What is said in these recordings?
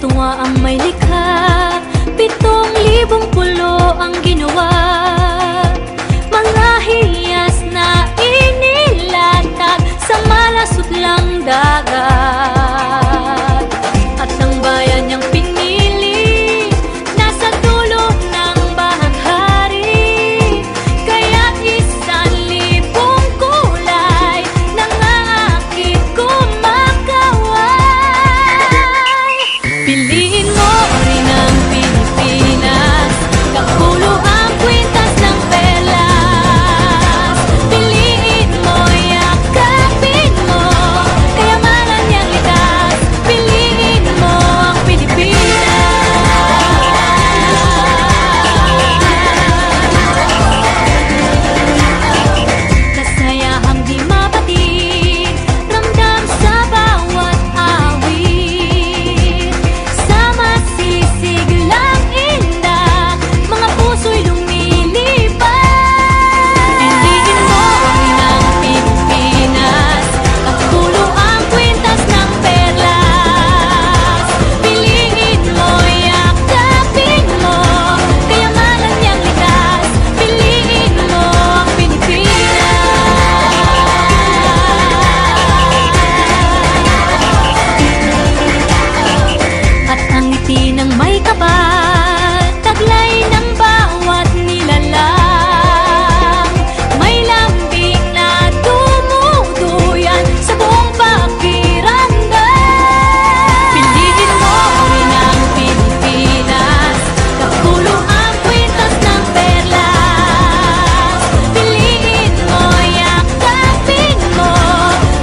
tuwa ang may likha, 7,000 pulo ang ginawa. Mga hiyas na inilatag sa malasot lang dagat. At ang bayan niyang pinili nasa dulo ng bahaghari. Kaya't 1,000 kulay nangangakit kumakaway. Piliin mo rin ang Pilipinas, kapulo ang kwintas ng perlas. Piliin mo, yakapin mo, kayamanan niyang likas. Piliin mo ang Pilipinas. Kasayahang di mapatid, ramdam sa bawat awit. Sama silisig lang inda, mga puso'y lumilipad. Piliin mo rin ang Pilipinas, kapulo ang kwintas ng perlas. Piliin mo, yakapin mo, kayamanan niyang likas. Piliin mo ang Pilipinas. At ang ngiti ng may kapal, taglay ng bawat nilalang. May lambing na dumuduyan sa buong pakiramdam. Piliin mo rin ang Pilipinas, kapulo ang kwintas ng perlas. Piliin mo, yakapin mo,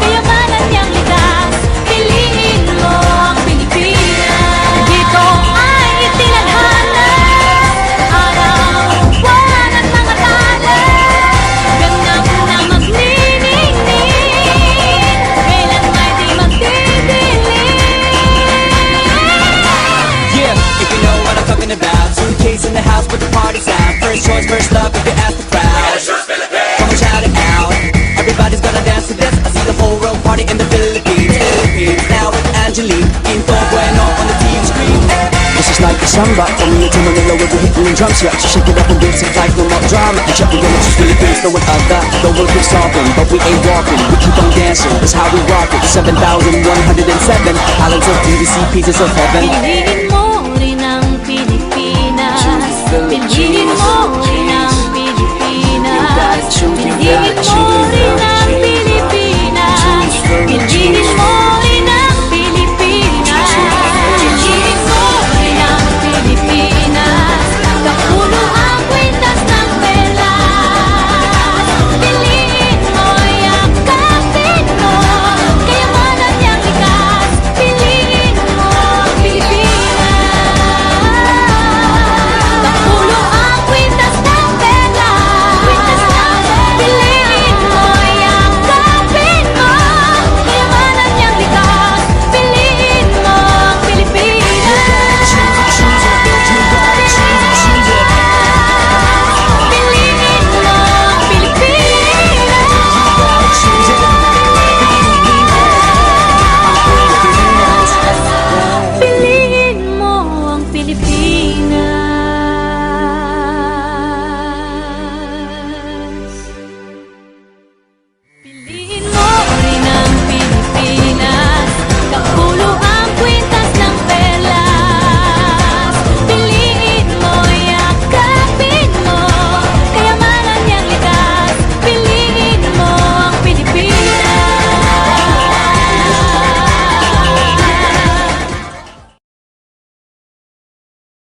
kayamanan niyang likas. Piliin mo ang Pilipinas. Dito ay itinadhana, araw-buwan at mga tala. Ganap na magniningning, kailan may di magdidilim. Yeah, if you know what I'm talking about. Suitcase in the house with the party sound. First choice, first love, if you ask the crowd. Come on, shout it out. Everybody's gonna dance to this. I see the whole world party in the Philippines. Now with Angelique, Quinto Bueno on the TV screen. This is like a samba, from me to Manila with the hitting and drums. Yeah, so shake it up and dance it like no more drama. And check again, it's just Philippines, no one other. The world keeps talking, but we ain't walking. We keep on dancing, that's how we rock it. 7,107 islands of beauty, see pieces of heaven.